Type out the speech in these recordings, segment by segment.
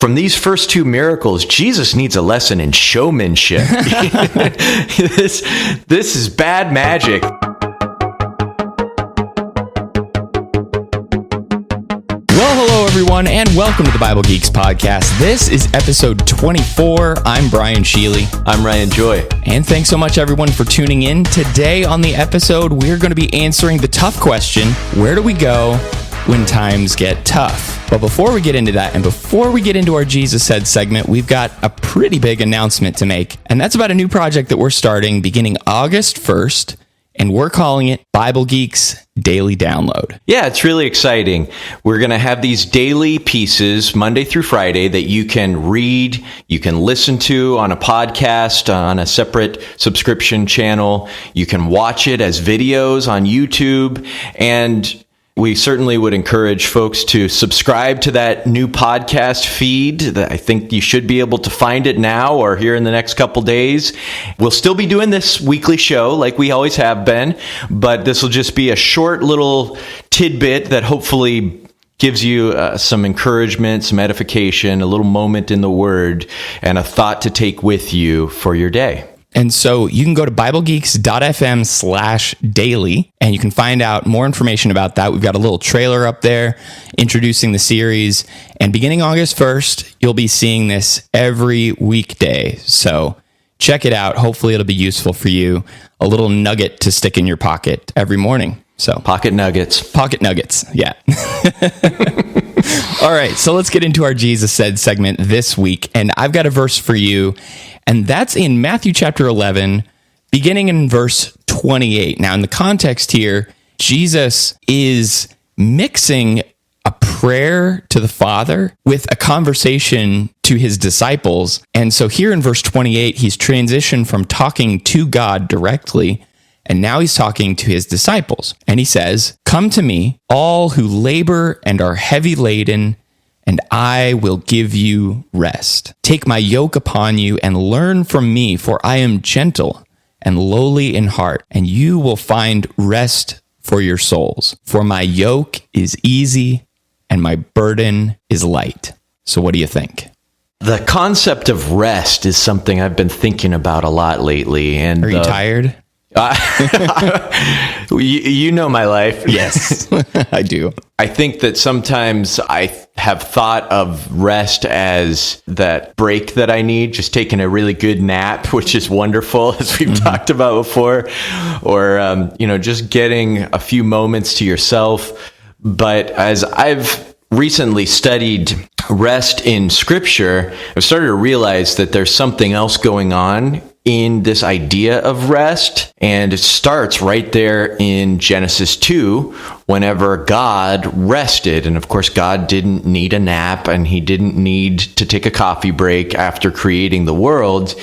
From these first two miracles, Jesus needs a lesson in showmanship. This is bad magic. Well, hello everyone, and welcome to the Bible Geeks podcast. This is episode 24. I'm Brian Sheely. I'm Ryan Joy. And thanks so much everyone for tuning in. Today on the episode, we're going to be answering the tough question, where do we go when times get tough? But before we get into that, and before we get into our Jesus Said segment, we've got a pretty big announcement to make. And that's about a new project that we're starting beginning August 1st. And we're calling it Bible Geeks Daily Download. Yeah, it's really exciting. We're going to have these daily pieces Monday through Friday that you can read, you can listen to on a podcast, on a separate subscription channel. You can watch it as videos on YouTube. And we certainly would encourage folks to subscribe to that new podcast feed. I think you should be able to find it now or here in the next couple days. We'll still be doing this weekly show like we always have been, but this will just be a short little tidbit that hopefully gives you some encouragement, some edification, a little moment in the Word, and a thought to take with you for your day. And so you can go to BibleGeeks.fm/daily and you can find out more information about that. We've got a little trailer up there introducing the series. And beginning August 1st, you'll be seeing this every weekday. So check it out. Hopefully it'll be useful for you. A little nugget to stick in your pocket every morning. So Pocket nuggets. Pocket nuggets. Yeah. All right. So let's get into our Jesus Said segment this week. And I've got a verse for you. And that's in Matthew chapter 11, beginning in verse 28. Now, in the context here, Jesus is mixing a prayer to the Father with a conversation to his disciples. And so here in verse 28, he's transitioned from talking to God directly, and now he's talking to his disciples. And he says, "Come to me, all who labor and are heavy laden, and I will give you rest. Take my yoke upon you and learn from me, for I am gentle and lowly in heart, and you will find rest for your souls. For my yoke is easy and my burden is light." So what do you think? The concept of rest is something I've been thinking about a lot lately. And are you tired? You know my life. Yes, I do. I think that sometimes I have thought of rest as that break that I need, just taking a really good nap, which is wonderful, as we've talked about before, or, just getting a few moments to yourself. But as I've recently studied rest in Scripture, I've started to realize that there's something else going on in this idea of rest, and it starts right there in Genesis 2, whenever God rested. And of course, God didn't need a nap, and he didn't need to take a coffee break after creating the world.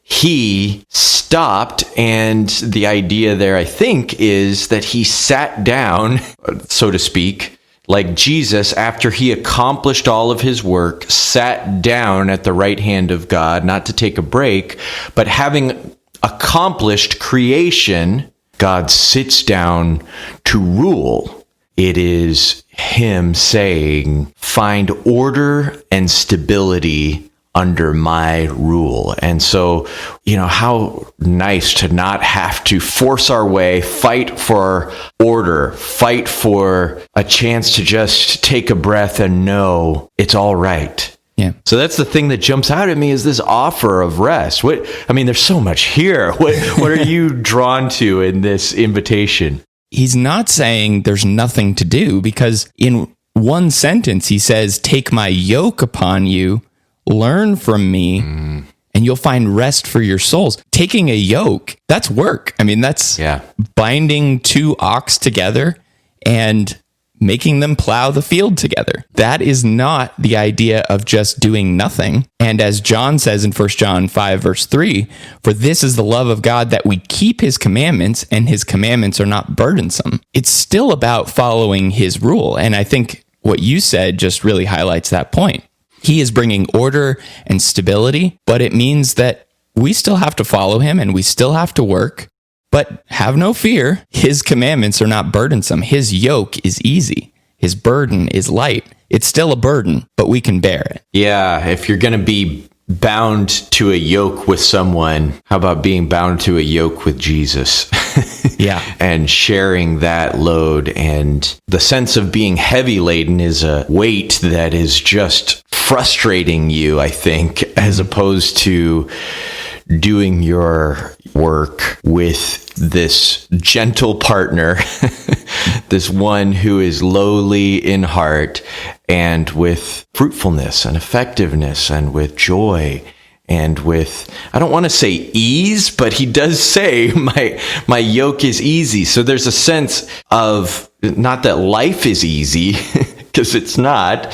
He stopped, and the idea there, I think, is that he sat down, so to speak, like Jesus, after he accomplished all of his work, sat down at the right hand of God, not to take a break, but having accomplished creation, God sits down to rule. It is him saying, "Find order and stability under my rule." And so, how nice to not have to force our way, fight for order, fight for a chance to just take a breath and know it's all right. Yeah. So that's the thing that jumps out at me, is this offer of rest. There's so much here. What are you drawn to in this invitation? He's not saying there's nothing to do, because in one sentence he says, "Take my yoke upon you, learn from me, and you'll find rest for your souls." Taking a yoke, that's work. That's binding two ox together and making them plow the field together. That is not the idea of just doing nothing. And as John says in 1 John 5, verse 3, "For this is the love of God, that we keep his commandments, and his commandments are not burdensome." It's still about following his rule. And I think what you said just really highlights that point. He is bringing order and stability, but it means that we still have to follow him and we still have to work. But have no fear, his commandments are not burdensome. His yoke is easy. his burden is light. It's still a burden, but we can bear it. Yeah, if you're going to be bound to a yoke with someone, how about being bound to a yoke with Jesus? Yeah. And sharing that load. And the sense of being heavy laden is a weight that is just frustrating you, I think, as opposed to doing your work with this gentle partner, this one who is lowly in heart, and with fruitfulness and effectiveness and with joy and with, I don't want to say ease, but he does say my yoke is easy. So there's a sense of not that life is easy, because it's not,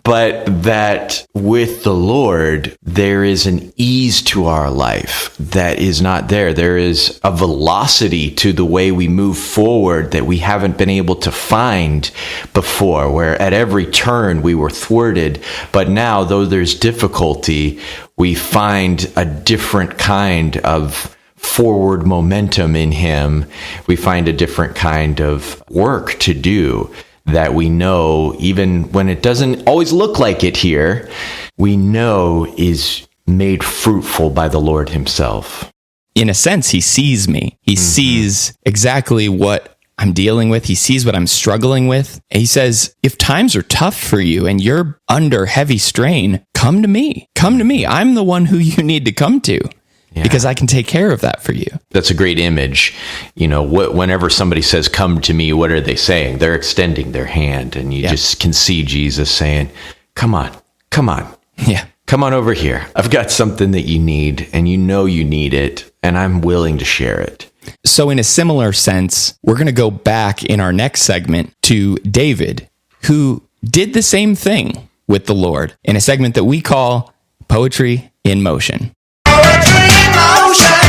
but that with the Lord, there is an ease to our life that is not there. There is a velocity to the way we move forward that we haven't been able to find before, where at every turn we were thwarted. But now, though there's difficulty, we find a different kind of forward momentum in him. We find a different kind of work to do that we know, even when it doesn't always look like it here, we know is made fruitful by the Lord himself. In a sense, he sees me. He sees exactly what I'm dealing with. He sees what I'm struggling with. And he says, if times are tough for you and you're under heavy strain, come to me. Come to me. I'm the one who you need to come to. Yeah. Because I can take care of that for you. That's a great image. You know, whenever somebody says, come to me, what are they saying? They're extending their hand, and you just can see Jesus saying, come on. Yeah. Come on over here. I've got something that you need, and you know you need it, and I'm willing to share it. So in a similar sense, we're going to go back in our next segment to David, who did the same thing with the Lord in a segment that we call Poetry in Motion.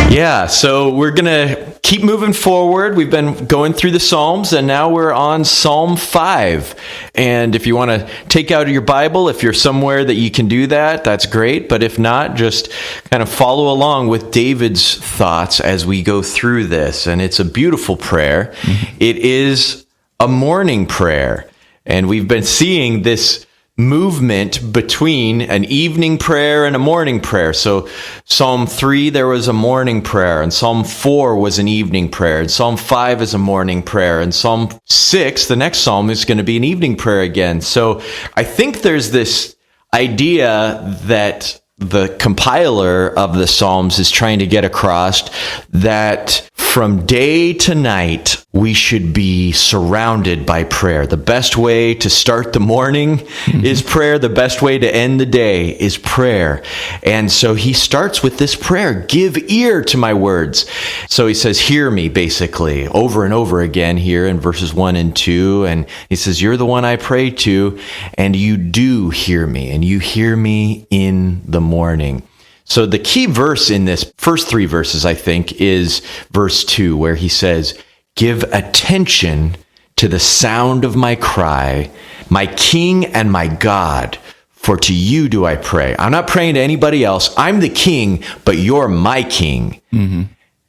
Yeah, so we're going to keep moving forward. We've been going through the Psalms, and now we're on Psalm 5. And if you want to take out your Bible, if you're somewhere that you can do that, that's great. But if not, just kind of follow along with David's thoughts as we go through this. And it's a beautiful prayer. Mm-hmm. It is a morning prayer. And we've been seeing this movement between an evening prayer and a morning prayer. So Psalm 3, there was a morning prayer, and Psalm 4 was an evening prayer, and Psalm 5 is a morning prayer, and Psalm 6, the next psalm, is going to be an evening prayer again. So I think there's this idea that the compiler of the Psalms is trying to get across, that from day to night, we should be surrounded by prayer. The best way to start the morning is prayer. The best way to end the day is prayer. And so he starts with this prayer, give ear to my words. So he says, hear me, basically, over and over again here in verses 1 and 2. And he says, you're the one I pray to, and you do hear me, and you hear me in the morning. So the key verse in this first 3 verses, I think, is verse 2, where he says, give attention to the sound of my cry, my King and my God, for to you do I pray. I'm not praying to anybody else. I'm the King, but you're my King. Mm-hmm.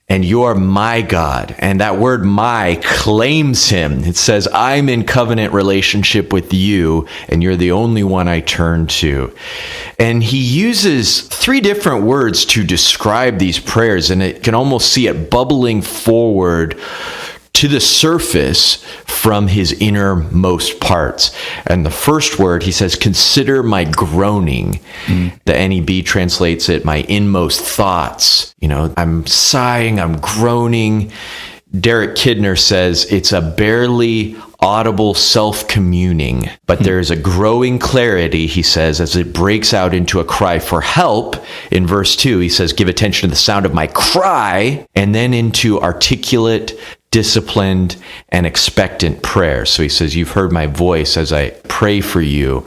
And you're my God. And that word my claims him. It says, I'm in covenant relationship with you, and you're the only one I turn to. And he uses 3 different words to describe these prayers, and it can almost see it bubbling forward to the surface from his innermost parts. And the first word, he says, consider my groaning. The NEB translates it, my inmost thoughts. You know, I'm sighing, I'm groaning. Derek Kidner says it's a barely audible self-communing, but there's a growing clarity, he says, as it breaks out into a cry for help. In verse 2, he says, give attention to the sound of my cry, and then into articulate, disciplined, and expectant prayer. So he says, you've heard my voice as I pray for you.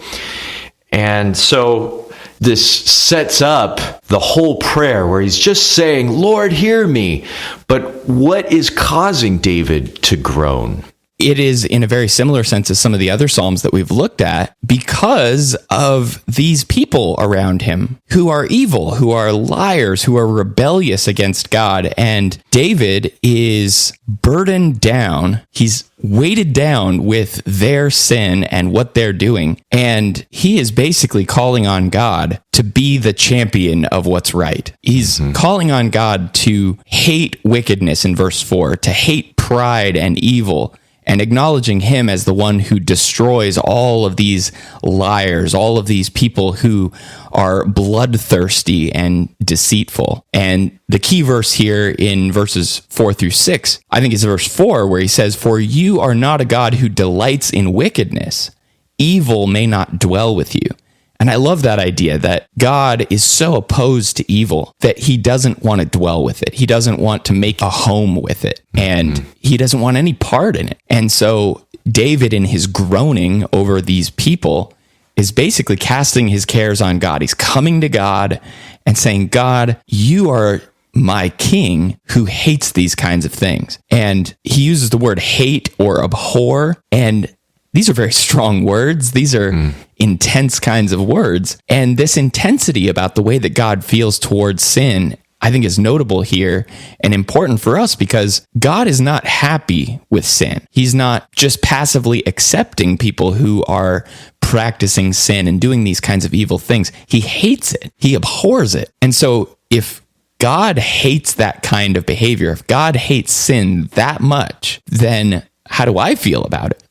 And so this sets up the whole prayer where he's just saying, Lord, hear me. But what is causing David to groan? it is in a very similar sense as some of the other Psalms that we've looked at because of these people around him who are evil, who are liars, who are rebellious against God. And David is burdened down. He's weighted down with their sin and what they're doing. And he is basically calling on God to be the champion of what's right. He's calling on God to hate wickedness in verse 4, to hate pride and evil, and acknowledging him as the one who destroys all of these liars, all of these people who are bloodthirsty and deceitful. And the key verse here in verses 4 through 6, I think is verse 4, where he says, "For you are not a God who delights in wickedness. Evil may not dwell with you." And I love that idea that God is so opposed to evil that he doesn't want to dwell with it. He doesn't want to make a home with it. And he doesn't want any part in it. And so David, in his groaning over these people, is basically casting his cares on God. He's coming to God and saying, God, you are my king who hates these kinds of things. And he uses the word hate or abhor. And these are very strong words. These are intense kinds of words. And this intensity about the way that God feels towards sin, I think, is notable here and important for us because God is not happy with sin. He's not just passively accepting people who are practicing sin and doing these kinds of evil things. He hates it. He abhors it. And so if God hates that kind of behavior, if God hates sin that much, then how do I feel about it?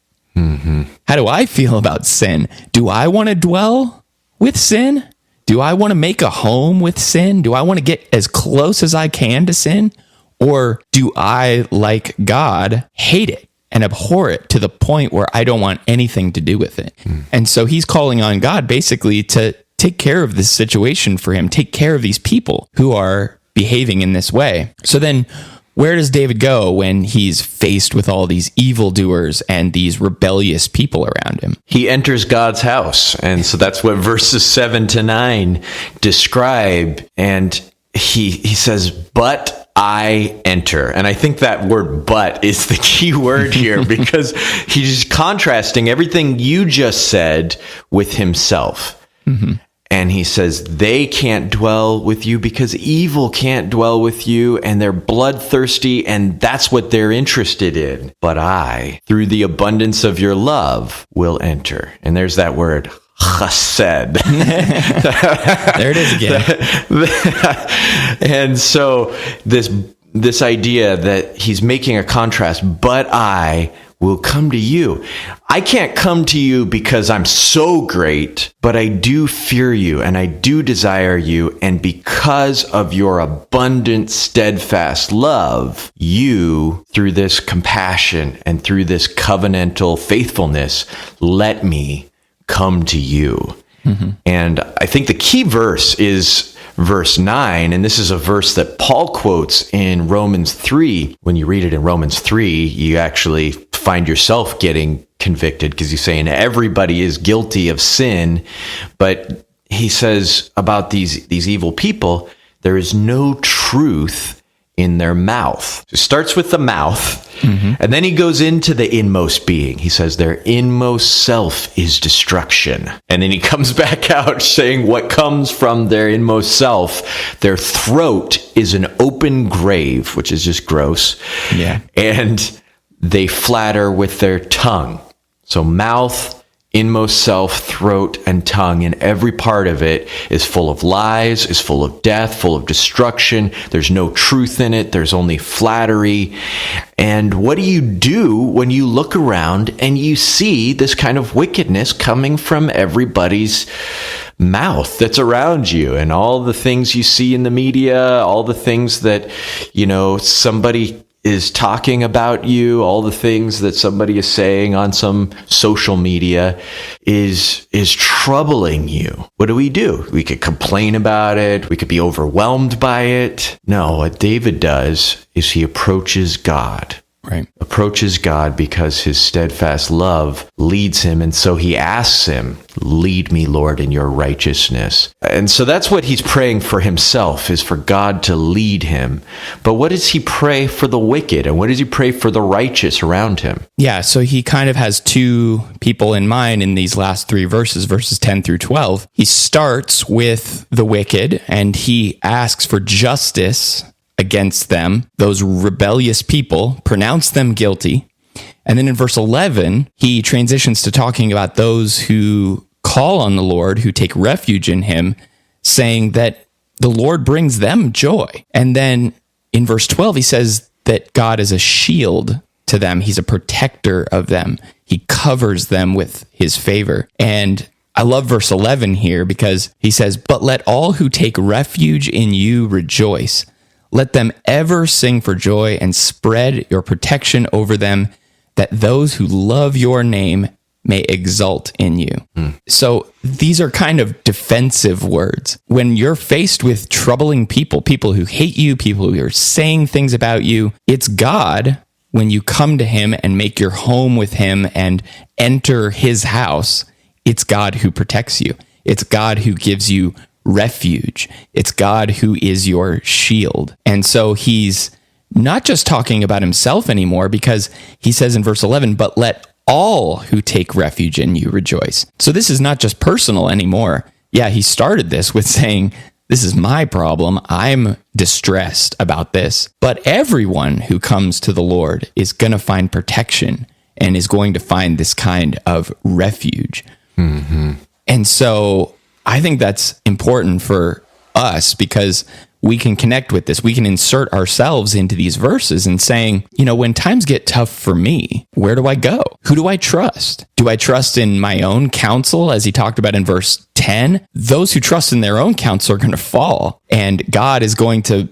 How do I feel about sin? Do I want to dwell with sin? Do I want to make a home with sin? Do I want to get as close as I can to sin? Or do I, like God, hate it and abhor it to the point where I don't want anything to do with it? And so he's calling on God basically to take care of this situation for him, take care of these people who are behaving in this way. So then where does David go when he's faced with all these evildoers and these rebellious people around him? He enters God's house. And so that's what verses 7 to 9 describe. And he says, but I enter. And I think that word but is the key word here because he's contrasting everything you just said with himself. And he says, they can't dwell with you because evil can't dwell with you, and they're bloodthirsty, and that's what they're interested in. But I, through the abundance of your love, will enter. And there's that word, chesed. There it is again. And so this idea that he's making a contrast, but I will come to you. I can't come to you because I'm so great, but I do fear you and I do desire you. And because of your abundant, steadfast love, you, through this compassion and through this covenantal faithfulness, let me come to you. And I think the key verse is verse 9, and this is a verse that Paul quotes in Romans 3. When you read it in Romans 3, you actually find yourself getting convicted because he's saying everybody is guilty of sin. But he says about these evil people, there is no truth in their mouth. It starts with the mouth, and then he goes into the inmost being. He says their inmost self is destruction. And then he comes back out saying what comes from their inmost self. Their throat is an open grave, which is just gross. Yeah. And they flatter with their tongue. So mouth, inmost self, throat, and tongue, and every part of it is full of lies, is full of death, full of destruction. There's no truth in it. There's only flattery. And what do you do when you look around and you see this kind of wickedness coming from everybody's mouth that's around you, and all the things you see in the media, all the things that, somebody is talking about you, all the things that somebody is saying on some social media is troubling you. What do? We could complain about it. We could be overwhelmed by it. No, what David does is he approaches God. Right. approaches God because his steadfast love leads him. And so he asks him, lead me, Lord, in your righteousness. And so that's what he's praying for himself, is for God to lead him. But what does he pray for the wicked? And what does he pray for the righteous around him? Yeah, so he kind of has two people in mind in these last three verses, verses 10 through 12. He starts with the wicked and he asks for justice against them, those rebellious people, pronounce them guilty. And then in verse 11, he transitions to talking about those who call on the Lord, who take refuge in him, saying that the Lord brings them joy. And then in verse 12, he says that God is a shield to them. He's a protector of them. He covers them with his favor. And I love verse 11 here because he says, but let all who take refuge in you rejoice. Let them ever sing for joy and spread your protection over them, that those who love your name may exult in you. So these are kind of defensive words. When you're faced with troubling people, people who hate you, people who are saying things about you, it's God, when you come to him and make your home with him and enter his house, it's God who protects you. It's God who gives you refuge. It's God who is your shield. And so he's not just talking about himself anymore, because he says in verse 11, but let all who take refuge in you rejoice. So this is not just personal anymore. Yeah, he started this with saying, this is my problem. I'm distressed about this. But everyone who comes to the Lord is going to find protection and is going to find this kind of refuge. Mm-hmm. And so I think that's important for us because we can connect with this. We can insert ourselves into these verses and saying, you know, when times get tough for me, where do I go? Who do I trust? Do I trust in my own counsel, as he talked about in verse 10? Those who trust in their own counsel are going to fall, and God is going to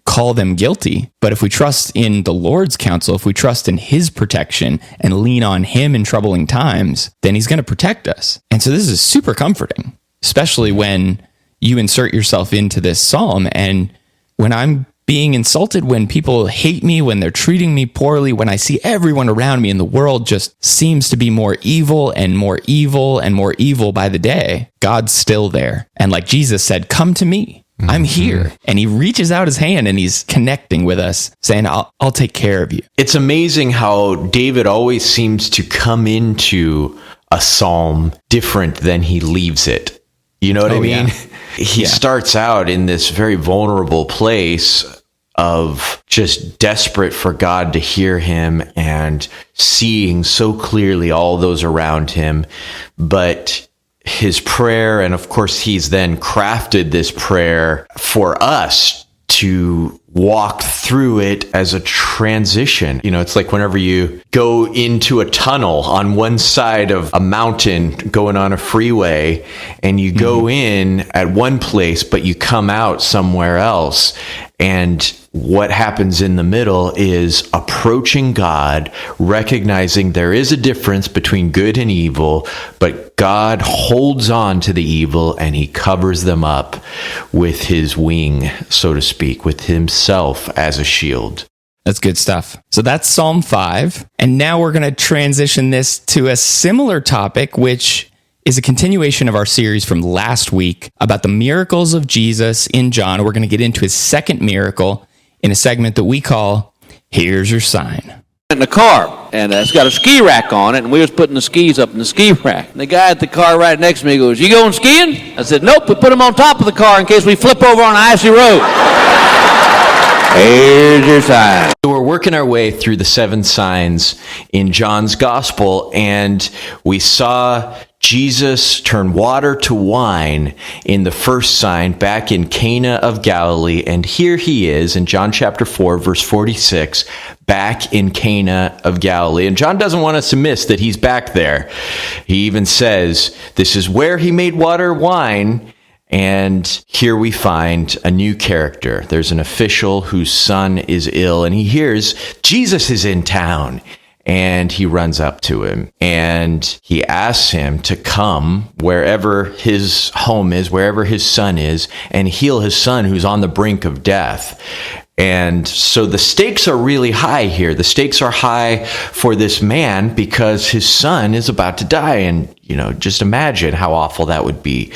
call them guilty. But if we trust in the Lord's counsel, if we trust in his protection and lean on him in troubling times, then he's going to protect us. And so this is super comforting, especially when you insert yourself into this psalm. And when I'm being insulted, when people hate me, when they're treating me poorly, when I see everyone around me in the world just seems to be more evil and more evil and more evil by the day, God's still there. And like Jesus said, come to me. I'm here. And he reaches out his hand and he's connecting with us, saying, I'll take care of you. It's amazing how David always seems to come into a psalm different than he leaves it. You know what I mean? Yeah. He starts out in this very vulnerable place of just desperate for God to hear him and seeing so clearly all those around him. But his prayer, and of course he's then crafted this prayer for us to walk through it as a transition. You know, it's like whenever you go into a tunnel on one side of a mountain going on a freeway, and you go in at one place, but you come out somewhere else. And what happens in the middle is approaching God, recognizing there is a difference between good and evil, but God holds on to the evil and he covers them up with his wing, so to speak, with himself as a shield. That's good stuff. So that's Psalm 5. And now we're going to transition this to a similar topic, which is a continuation of our series from last week about the miracles of Jesus in John. We're going to get into his second miracle in a segment that we call Here's Your Sign. In the car, and it's got a ski rack on it, and we was putting the skis up in the ski rack. And the guy at the car right next to me goes, "You going skiing?" I said, "Nope, we put them on top of the car in case we flip over on an icy road." Here's your sign. We're working our way through the 7 signs in John's gospel, and we saw Jesus turn water to wine in the first sign back in Cana of Galilee. And here he is in John chapter 4, verse 46, back in Cana of Galilee. And John doesn't want us to miss that he's back there. He even says, this is where he made water wine. And here we find a new character. There's an official whose son is ill, and he hears Jesus is in town. And he runs up to him and he asks him to come wherever his home is, wherever his son is, and heal his son who's on the brink of death. And so the stakes are really high here. The stakes are high for this man because his son is about to die. And, just imagine how awful that would be.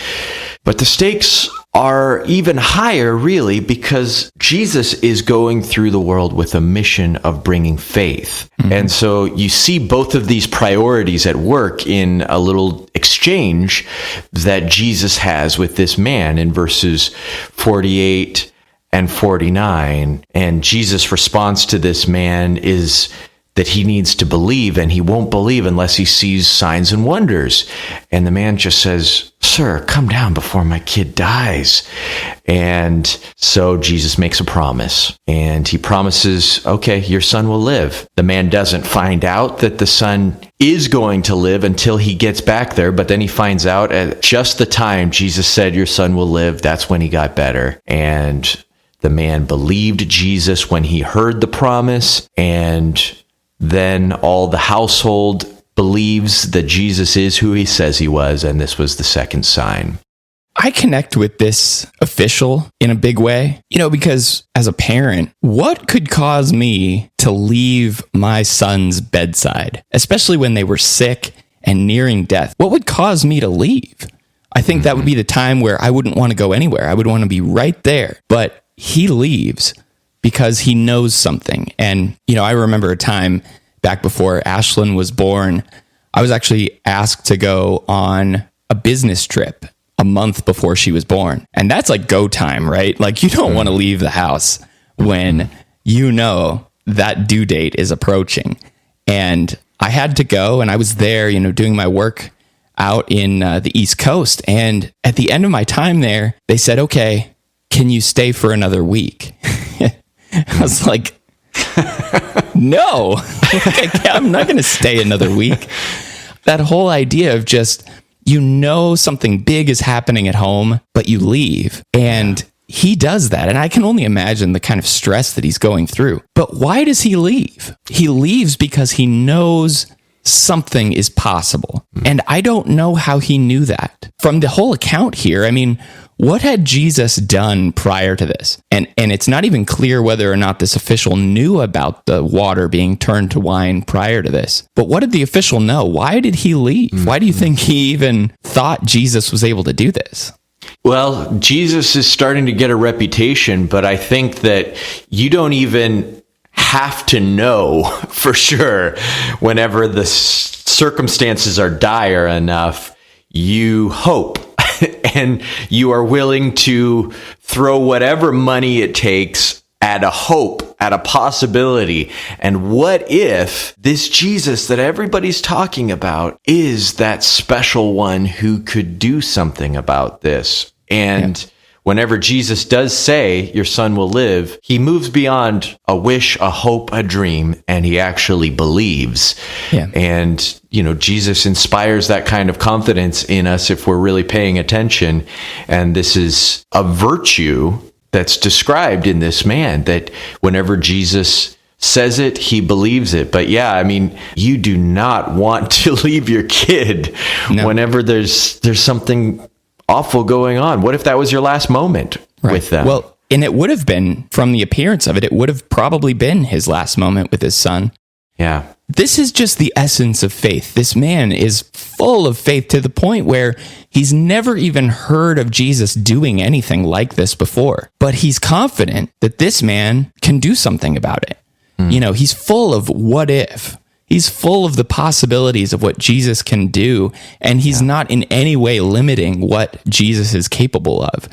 But the stakes are even higher, really, because Jesus is going through the world with a mission of bringing faith. Mm-hmm. And so you see both of these priorities at work in a little exchange that Jesus has with this man in verses 48 and 49. And Jesus' response to this man is that he needs to believe, and he won't believe unless he sees signs and wonders. And the man just says, "Sir, come down before my kid dies." And so Jesus makes a promise, and he promises, okay, your son will live. The man doesn't find out that the son is going to live until he gets back there, but then he finds out at just the time Jesus said, your son will live. That's when he got better. And the man believed Jesus when he heard the promise, and then all the household believes that Jesus is who he says he was, and this was the second sign. I connect with this official in a big way, because as a parent, what could cause me to leave my son's bedside, especially when they were sick and nearing death? What would cause me to leave? I think that would be the time where I wouldn't want to go anywhere. I would want to be right there. But he leaves because he knows something. And, I remember a time back before Ashlyn was born, I was actually asked to go on a business trip a month before she was born. And that's like go time, right? Like you don't want to leave the house when that due date is approaching. And I had to go, and I was there, doing my work out in the East Coast. And at the end of my time there, they said, okay, can you stay for another week? I was like, no, I'm not going to stay another week. That whole idea of just, something big is happening at home, but you leave. And he does that. And I can only imagine the kind of stress that he's going through. But why does he leave? He leaves because he knows something is possible. And I don't know how he knew that. From the whole account here, what had Jesus done prior to this? And it's not even clear whether or not this official knew about the water being turned to wine prior to this. But what did the official know? Why did he leave? Why do you think he even thought Jesus was able to do this? Well, Jesus is starting to get a reputation, but I think that you don't even have to know for sure. Whenever the circumstances are dire enough, you hope. And you are willing to throw whatever money it takes at a hope, at a possibility. And what if this Jesus that everybody's talking about is that special one who could do something about this? And whenever Jesus does say, your son will live, he moves beyond a wish, a hope, a dream, and he actually believes. Yeah. And, Jesus inspires that kind of confidence in us if we're really paying attention. And this is a virtue that's described in this man, that whenever Jesus says it, he believes it. But you do not want to leave your kid whenever there's something awful going on. What if that was your last moment with them? Well, and it would have been, from the appearance of it, it would have probably been his last moment with his son. Yeah. This is just the essence of faith. This man is full of faith to the point where he's never even heard of Jesus doing anything like this before. But he's confident that this man can do something about it. He's full of what if. He's full of the possibilities of what Jesus can do, and he's not in any way limiting what Jesus is capable of.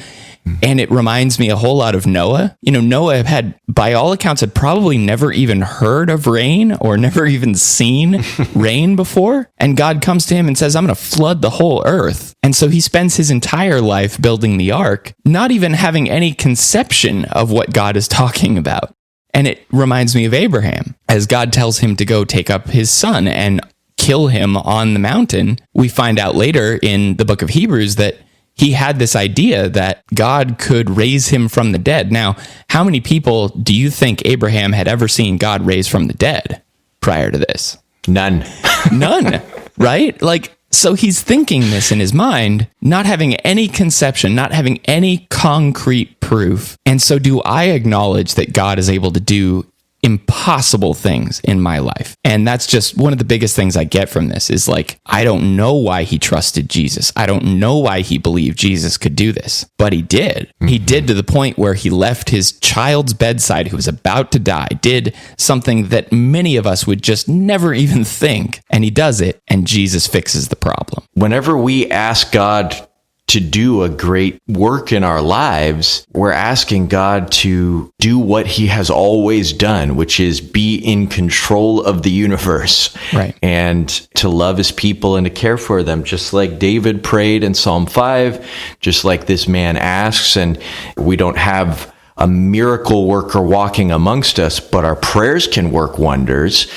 And it reminds me a whole lot of Noah. Noah had, by all accounts, had probably never even heard of rain or never even seen rain before. And God comes to him and says, I'm going to flood the whole earth. And so he spends his entire life building the ark, not even having any conception of what God is talking about. And it reminds me of Abraham. As God tells him to go take up his son and kill him on the mountain, we find out later in the book of Hebrews that he had this idea that God could raise him from the dead. Now, how many people do you think Abraham had ever seen God raise from the dead prior to this? None. None, right? So he's thinking this in his mind, not having any conception, not having any concrete proof. And so do I acknowledge that God is able to do impossible things in my life. And that's just one of the biggest things I get from this is like, I don't know why he trusted Jesus. I don't know why he believed Jesus could do this, but he did. He did, to the point where he left his child's bedside who was about to die, did something that many of us would just never even think. And he does it, and Jesus fixes the problem. Whenever we ask God to do a great work in our lives, we're asking God to do what he has always done, which is be in control of the universe. Right. And to love his people and to care for them, just like David prayed in Psalm 5, just like this man asks. And we don't have a miracle worker walking amongst us, but our prayers can work wonders.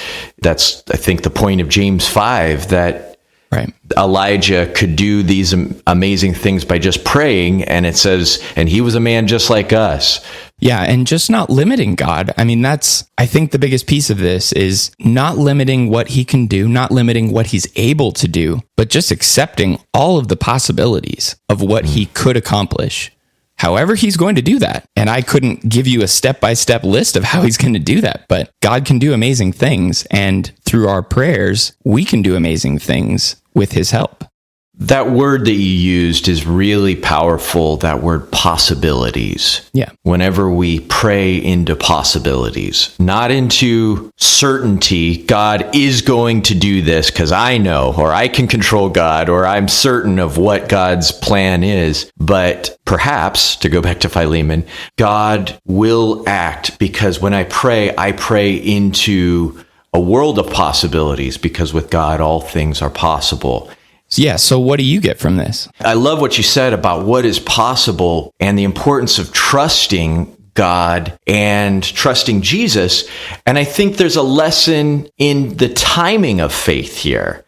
That's, I think, the point of James 5, that Right. Elijah could do these amazing things by just praying. And it says, and he was a man just like us. Yeah. And just not limiting God. I mean, I think the biggest piece of this is not limiting what he can do, not limiting what he's able to do, but just accepting all of the possibilities of what he could accomplish. However, he's going to do that. And I couldn't give you a step-by-step list of how he's going to do that, but God can do amazing things. And through our prayers, we can do amazing things with his help. That word that you used is really powerful, that word possibilities. Yeah. Whenever we pray into possibilities, not into certainty, God is going to do this because I know, or I can control God, or I'm certain of what God's plan is. But perhaps, to go back to Philemon, God will act, because when I pray into a world of possibilities, because with God, all things are possible. Yeah, so what do you get from this? I love what you said about what is possible and the importance of trusting God and trusting Jesus. And I think there's a lesson in the timing of faith here.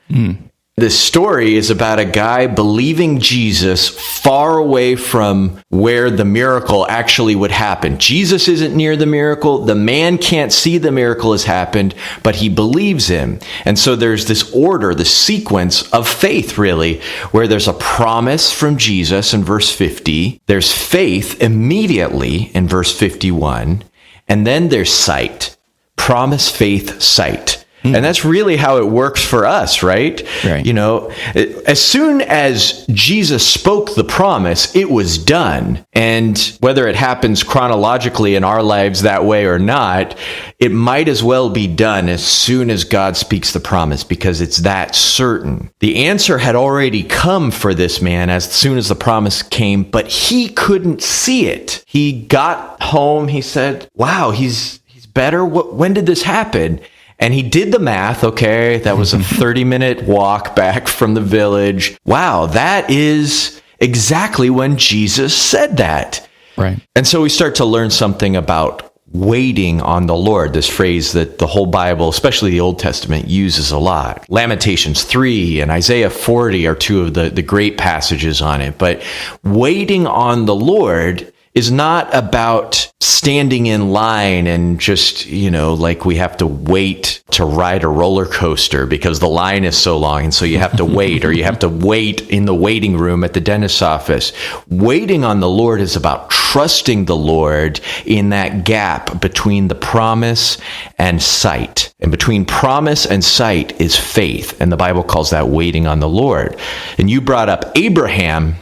This story is about a guy believing Jesus far away from where the miracle actually would happen. Jesus isn't near the miracle. The man can't see the miracle has happened, but he believes him. And so there's this order, the sequence of faith, really, where there's a promise from Jesus in verse 50. There's faith immediately in verse 51. And then there's sight. Promise, faith, sight. And that's really how it works for us, right? Right. You know, as soon as Jesus spoke the promise, it was done. And whether it happens chronologically in our lives that way or not, it might as well be done as soon as God speaks the promise, because it's that certain. The answer had already come for this man as soon as the promise came, but he couldn't see it. He got home. He said, wow, he's better. When did this happen? And he did the math. Okay, that was a 30-minute walk back from the village. Wow, that is exactly when Jesus said that. Right. And so we start to learn something about waiting on the Lord, this phrase that the whole Bible, especially the Old Testament, uses a lot. Lamentations 3 and Isaiah 40 are two of the great passages on it. But waiting on the Lord is not about standing in line and just, like we have to wait to ride a roller coaster because the line is so long. And so you have to wait, or you have to wait in the waiting room at the dentist's office. Waiting on the Lord is about trusting the Lord in that gap between the promise and sight. And between promise and sight is faith. And the Bible calls that waiting on the Lord. And you brought up Abraham,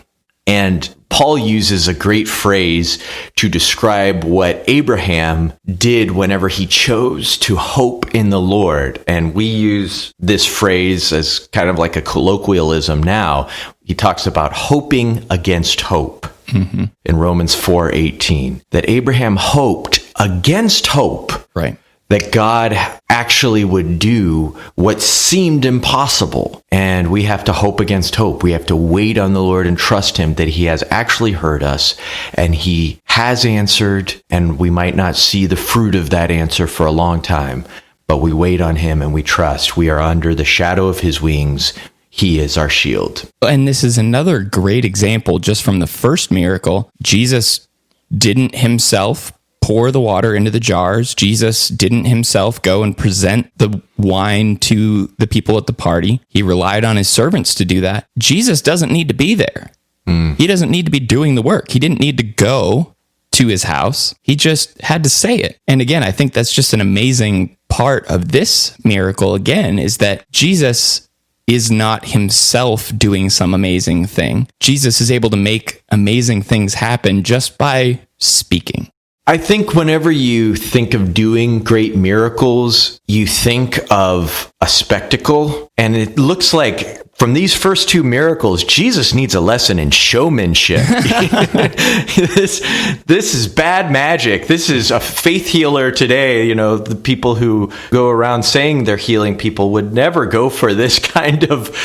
and Paul uses a great phrase to describe what Abraham did whenever he chose to hope in the Lord. And we use this phrase as kind of like a colloquialism now. He talks about hoping against hope in Romans 4:18, that Abraham hoped against hope. Right. That God actually would do what seemed impossible. And we have to hope against hope. We have to wait on the Lord and trust him that he has actually heard us and he has answered, and we might not see the fruit of that answer for a long time, but we wait on him and we trust. We are under the shadow of his wings. He is our shield. And this is another great example just from the first miracle. Jesus didn't himself pour the water into the jars. Jesus didn't himself go and present the wine to the people at the party. He relied on his servants to do that. Jesus doesn't need to be there. He doesn't need to be doing the work. He didn't need to go to his house. He just had to say it. And again, I think that's just an amazing part of this miracle, again, is that Jesus is not himself doing some amazing thing. Jesus is able to make amazing things happen just by speaking. I think whenever you think of doing great miracles, you think of a spectacle. And it looks like from these first two miracles, Jesus needs a lesson in showmanship. This is bad magic. This is a faith healer today. The people who go around saying they're healing people would never go for this kind of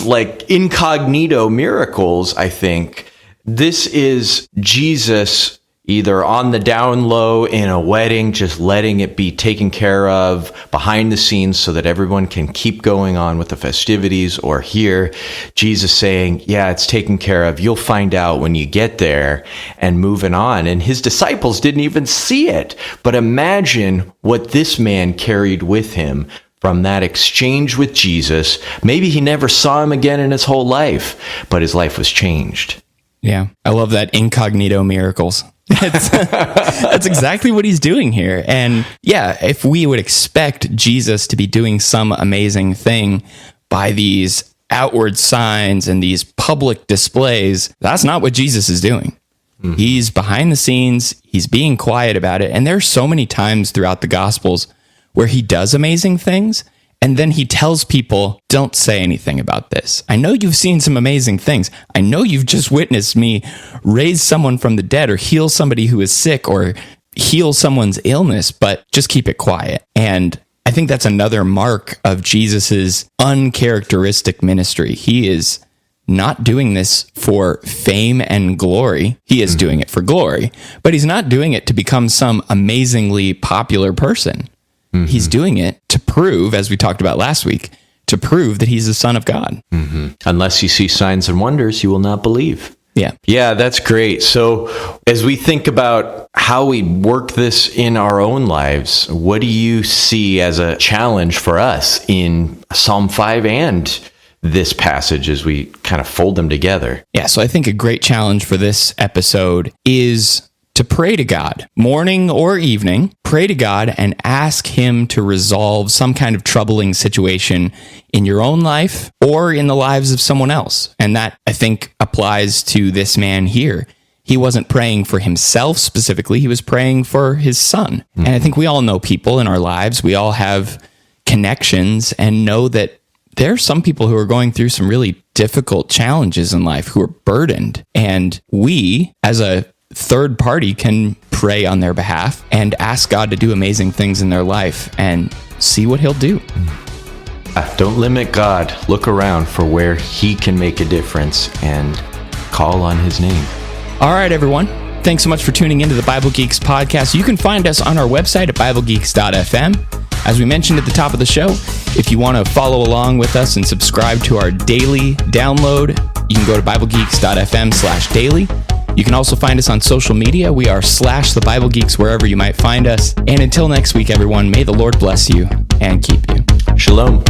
like incognito miracles, I think. This is Jesus either on the down low in a wedding, just letting it be taken care of behind the scenes so that everyone can keep going on with the festivities, or here, Jesus saying, yeah, it's taken care of. You'll find out when you get there, and moving on. And his disciples didn't even see it. But imagine what this man carried with him from that exchange with Jesus. Maybe he never saw him again in his whole life, but his life was changed. Yeah, I love that incognito miracles. That's exactly what he's doing here. And yeah, if we would expect Jesus to be doing some amazing thing by these outward signs and these public displays, that's not what Jesus is doing. Mm-hmm. He's behind the scenes. He's being quiet about it. And there's so many times throughout the Gospels where he does amazing things, and then he tells people, don't say anything about this. I know you've seen some amazing things. I know you've just witnessed me raise someone from the dead or heal somebody who is sick or heal someone's illness, but just keep it quiet. And I think that's another mark of Jesus's uncharacteristic ministry. He is not doing this for fame and glory. He is doing it for glory, but he's not doing it to become some amazingly popular person. Mm-hmm. He's doing it to prove, as we talked about last week, to prove that he's the Son of God. Mm-hmm. Unless you see signs and wonders, you will not believe. Yeah. Yeah, that's great. So as we think about how we work this in our own lives, what do you see as a challenge for us in Psalm 5 and this passage as we kind of fold them together? Yeah, so I think a great challenge for this episode is to pray to God, morning or evening, pray to God and ask him to resolve some kind of troubling situation in your own life or in the lives of someone else. And that, I think, applies to this man here. He wasn't praying for himself specifically. He was praying for his son. Mm-hmm. And I think we all know people in our lives. We all have connections and know that there are some people who are going through some really difficult challenges in life, who are burdened. And we, as a third party, can pray on their behalf and ask God to do amazing things in their life and see what he'll do. Don't limit God. Look around for where he can make a difference and call on his name. All right, everyone. Thanks so much for tuning into the Bible Geeks podcast. You can find us on our website at BibleGeeks.fm. As we mentioned at the top of the show, if you want to follow along with us and subscribe to our daily download, you can go to BibleGeeks.fm/daily. You can also find us on social media. We are /the Bible Geeks wherever you might find us. And until next week, everyone, may the Lord bless you and keep you. Shalom.